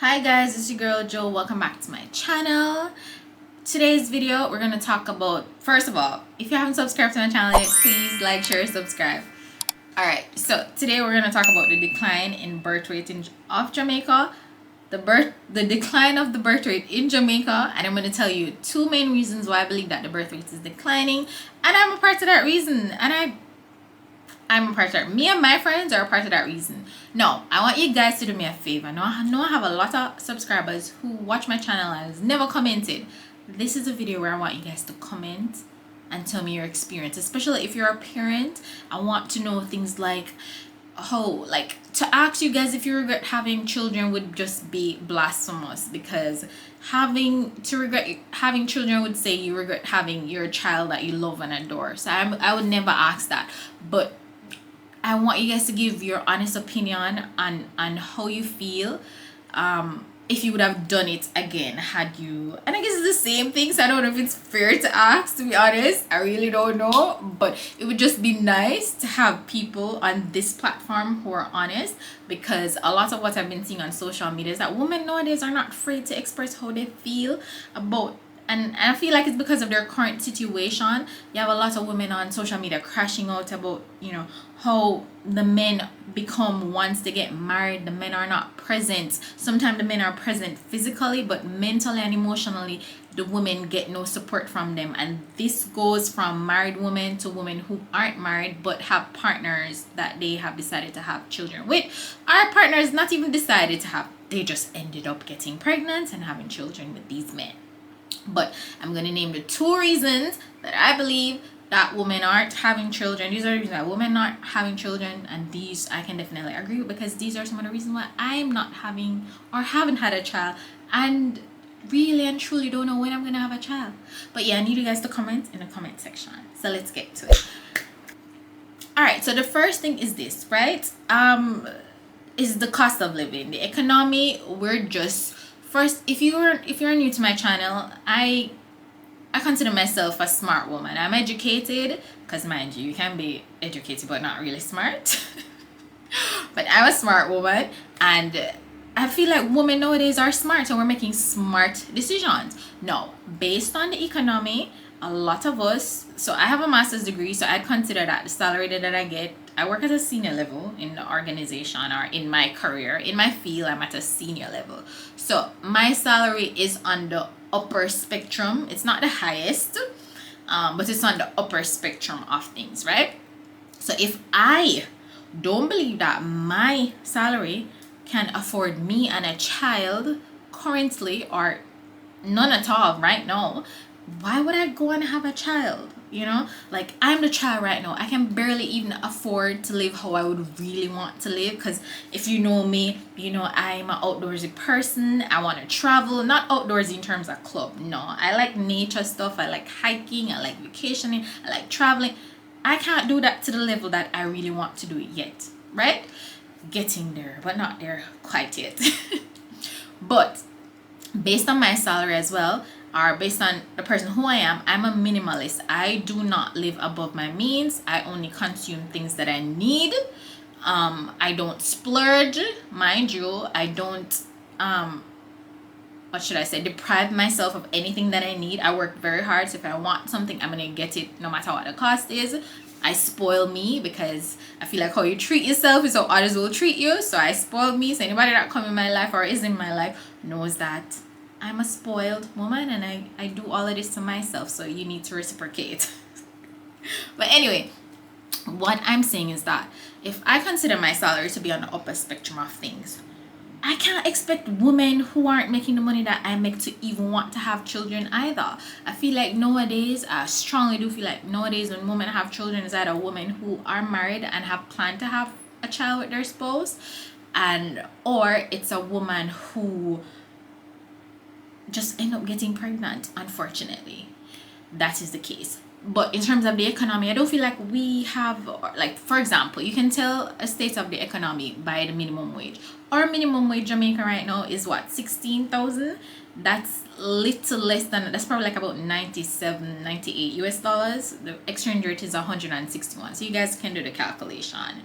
Hi guys, it's your girl Joe. Welcome back to my channel. Today's video we're gonna talk about, first of all, if you haven't subscribed to my channel yet, please like, share, subscribe. Alright, so today we're gonna talk about the decline in birth rate of Jamaica, the decline of the birth rate in Jamaica, and I'm gonna tell you two main reasons why I believe that the birth rate is declining, and I'm a part of that reason, and I'm a part of that. Me and my friends are a part of that reason. No, I want you guys to do me a favor. No, I have a lot of subscribers who watch my channel and has never commented. This is a video where I want you guys to comment and tell me your experience. Especially if you're a parent, I want to know things like how, to ask you guys if you regret having children would just be blasphemous, because regret having children would say you regret having your child that you love and adore. So I would never ask that, but I want you guys to give your honest opinion on how you feel, if you would have done it again had you. And I guess it's the same thing, so I don't know if it's fair to ask, to be honest. I really don't know, but it would just be nice to have people on this platform who are honest, because a lot of what I've been seeing on social media is that women nowadays are not afraid to express how they feel about, and I feel like it's because of their current situation. You have a lot of women on social media crashing out about, how the men become, once they get married, the men are not present. Sometimes the men are present physically, but mentally and emotionally, the women get no support from them. And this goes from married women to women who aren't married but have partners that they have decided to have children with. Our partners not even decided to have, they just ended up getting pregnant and having children with these men. But I'm going to name the two reasons that I believe that women aren't having children. These are the reasons that women aren't having children, and these I can definitely agree with, because these are some of the reasons why I'm not having or haven't had a child, and really and truly don't know when I'm going to have a child. But yeah, I need you guys to comment in the comment section. So let's get to it. Alright, so the first thing is this, right? Is the cost of living, the economy. We're just, first, if you're new to my channel, I consider myself a smart woman. I'm educated, because mind you can be educated but not really smart. But I'm a smart woman, and I feel like women nowadays are smart, and we're making smart decisions. No, based on the economy, a lot of us, so I have a master's degree, so I'd consider that the salary that I get, I work at a senior level in the organization, or in my career, in my field, I'm at a senior level. So my salary is on the upper spectrum. It's not the highest, but it's on the upper spectrum of things, right? So if I don't believe that my salary can afford me and a child currently, or none at all right now, why would I go and have a child? Like, I'm the child right now. I can barely even afford to live how I would really want to live, because if you know me, I'm an outdoorsy person. I want to travel, not outdoorsy in terms of club. No, I like nature stuff. I like hiking. I like vacationing. I like traveling. I can't do that to the level that I really want to do it yet, right? Getting there, but not there quite yet. But based on my salary as well, or based on the person who I am, I'm a minimalist. I do not live above my means. I only consume things that I need. I don't splurge, mind you. I don't, deprive myself of anything that I need. I work very hard, so if I want something, I'm gonna get it no matter what the cost is. I spoil me, because I feel like how you treat yourself is how others will treat you. So I spoil me. So anybody that come in my life or is in my life knows that I'm a spoiled woman, and I do all of this to myself, so you need to reciprocate. But anyway, what I'm saying is that if I consider my salary to be on the upper spectrum of things, I can't expect women who aren't making the money that I make to even want to have children either. I feel like nowadays, I strongly do feel like nowadays when women have children, it's either women who are married and have planned to have a child with their spouse, or it's a woman who just end up getting pregnant. Unfortunately, that is the case. But in terms of the economy, I don't feel like we have, like, for example, you can tell a state of the economy by the minimum wage. Our minimum wage Jamaica right now is what, 16,000? That's little less than, that's probably like about 97, 98 US dollars. The exchange rate is 161, so you guys can do the calculation.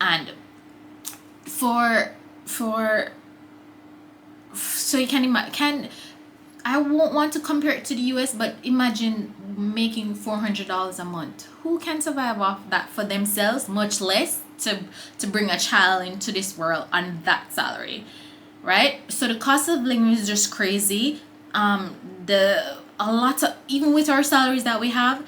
And for So you can I won't want to compare it to the US, but imagine making $400 a month. Who can survive off that for themselves, much less to bring a child into this world on that salary, right? So the cost of living is just crazy. A lot of, even with our salaries that we have,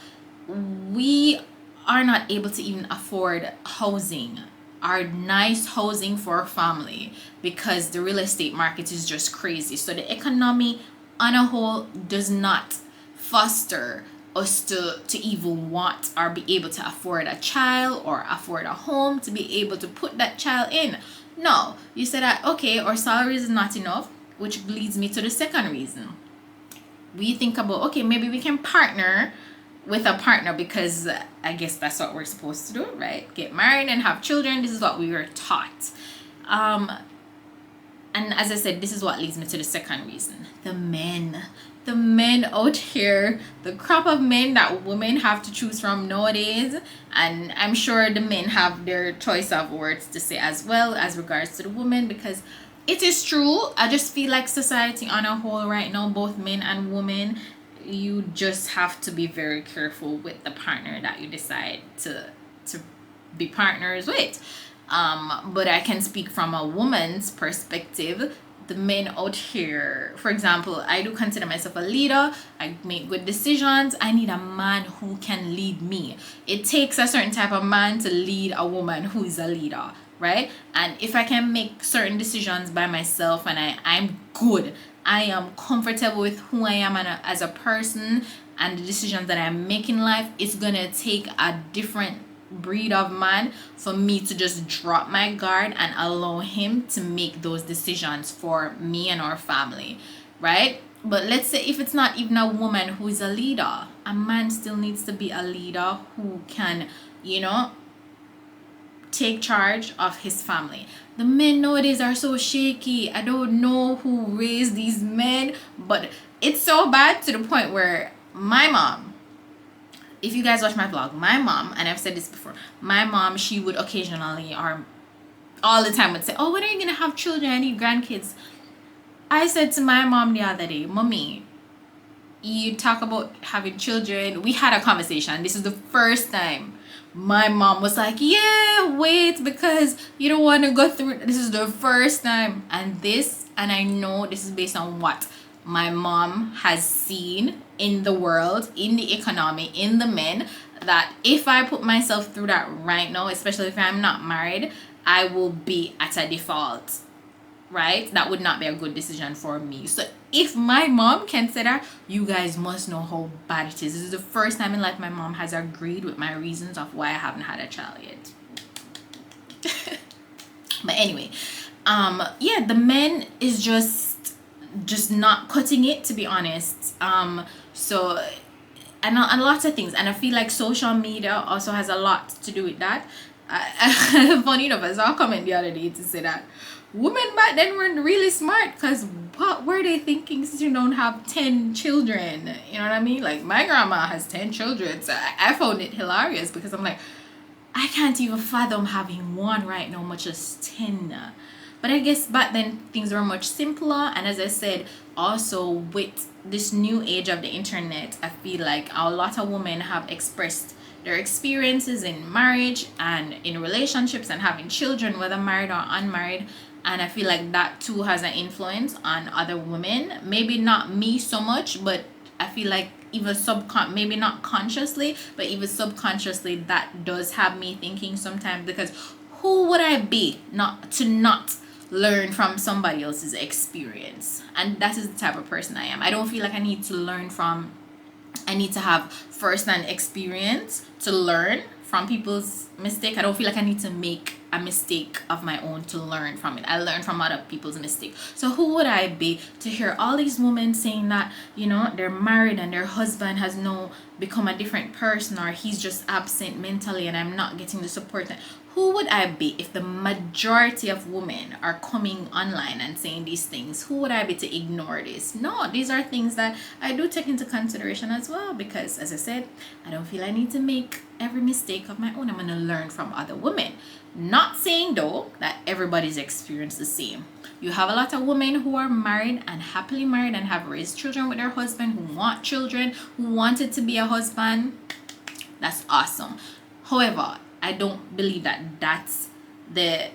we are not able to even afford housing, our nice housing for our family, because the real estate market is just crazy. So the economy on a whole does not foster us to even want or be able to afford a child or afford a home to be able to put that child in. No, you said that, okay, our salary is not enough, which leads me to the second reason. We think about, okay, maybe we can partner with a partner, because I guess that's what we're supposed to do, right? Get married and have children. This is what we were taught. And as I said, this is what leads me to the second reason. The men out here, the crop of men that women have to choose from nowadays. And I'm sure the men have their choice of words to say as well as regards to the women, because it is true. I just feel like society on a whole right now, both men and women, you just have to be very careful with the partner that you decide to be partners with. But I can speak from a woman's perspective. The men out here, for example, I do consider myself a leader. I make good decisions. I need a man who can lead me. It takes a certain type of man to lead a woman who is a leader, right? And if I can make certain decisions by myself and I'm good, I am comfortable with who I am as a person and the decisions that I make in life, it's gonna take a different breed of man for me to just drop my guard and allow him to make those decisions for me and our family, right? But let's say if it's not even a woman who is a leader, a man still needs to be a leader who can, take charge of his family. The men nowadays are so shaky. I don't know who raised these men, but it's so bad to the point where my mom, if you guys watch my vlog, my mom, and I've said this before, my mom, she would occasionally or all the time would say, oh, when are you gonna have children? I need grandkids. I said to my mom the other day, Mommy, you talk about having children. We had a conversation. This is the first time my mom was like, yeah, wait, because you don't want to go through it. This is the first time. And I know this is based on what my mom has seen in the world, in the economy, in the men, that if I put myself through that right now, especially if I'm not married, I will be at a default, right? That would not be a good decision for me. So if my mom can say that, you guys must know how bad it is. This is the first time in life my mom has agreed with my reasons of why I haven't had a child yet. But anyway, the men is just not cutting it, to be honest. So and lots of things, and I feel like social media also has a lot to do with that. Funny enough, I saw a comment the other day to say that women back then weren't really smart, because what were they thinking since you don't have 10 children? You know what I mean? Like, my grandma has 10 children, so I found it hilarious, because I'm like, I can't even fathom having one right now, much as 10. But I guess back then things were much simpler, and as I said, also with this new age of the internet, I feel like a lot of women have expressed their experiences in marriage and in relationships and having children, whether married or unmarried. And I feel like that too has an influence on other women. Maybe not me so much, but I feel like even maybe not consciously, but even subconsciously, that does have me thinking sometimes, because who would I be not learn from somebody else's experience? And that is the type of person I am. I don't feel like I need to have first-hand experience to learn from people's mistake. I don't feel like I need to make a mistake of my own to learn from it. I learn from other people's mistake. So who would I be to hear all these women saying that, they're married and their husband has now become a different person, or he's just absent mentally and I'm not getting the support? Who would I be if the majority of women are coming online and saying these things? Who would I be to ignore this? No, these are things that I do take into consideration as well, because as I said, I don't feel I need to make every mistake of my own. I'm going to learn from other women. Not not saying though that everybody's experience the same. You have a lot of women who are married and happily married and have raised children with their husband, who want children, who wanted to be a husband. That's awesome. However, I don't believe that that's the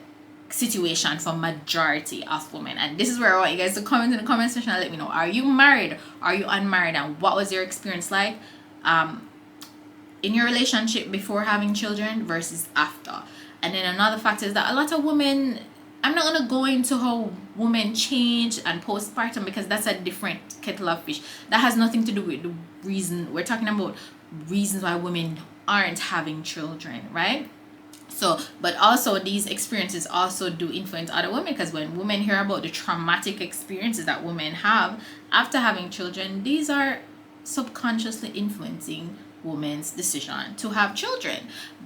situation for majority of women. And this is where I want you guys to comment in the comment section and let me know, are you married, are you unmarried, and what was your experience like in your relationship before having children versus after. And then another factor is that a lot of women, I'm not going to go into how women change and postpartum because that's a different kettle of fish. That has nothing to do with the reason. We're talking about reasons why women aren't having children, right? So, but also these experiences also do influence other women, because when women hear about the traumatic experiences that women have after having children, these are subconsciously influencing women's decision to have children.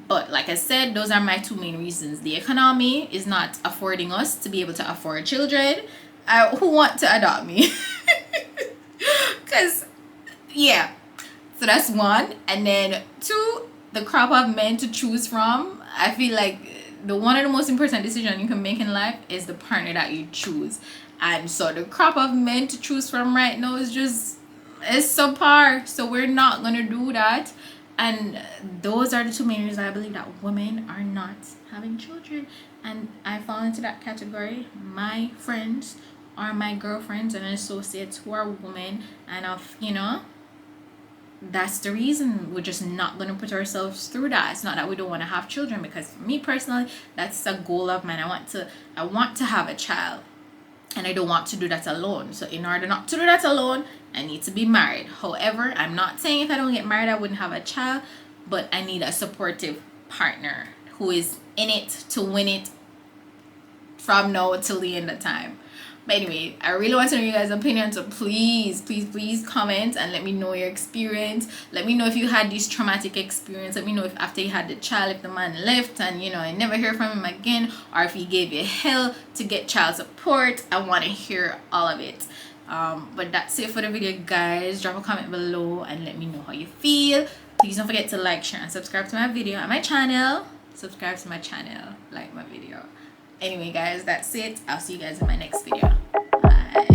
But like I said, those are my two main reasons. The economy is not affording us to be able to afford children. Who want to adopt me? Because yeah, so that's one. And then two, the crop of men to choose from. I feel like the one of the most important decisions you can make in life is the partner that you choose. And so the crop of men to choose from right now is subpar. So we're not gonna do that. And those are the two main reasons I believe that women are not having children. And I fall into that category. My friends are my girlfriends and associates who are women, and that's the reason. We're just not going to put ourselves through that. It's not that we don't want to have children, because for me personally, that's a goal of mine. I want to have a child, and I don't want to do that alone. So in order not to do that alone, I need to be married. However, I'm not saying if I don't get married I wouldn't have a child, but I need a supportive partner who is in it to win it from now till the end of time. But anyway, I really want to know you guys' opinion, so please comment and let me know your experience. Let me know if you had this traumatic experience. Let me know if after you had the child, if the man left and I never hear from him again, or if he gave you hell to get child support. I want to hear all of it. But that's it for the video, guys. Drop a comment below and let me know how you feel. Please don't forget to like, share, and subscribe to my video and my channel. Subscribe to my channel, like my video. Anyway, guys, that's it. I'll see you guys in my next video. Bye.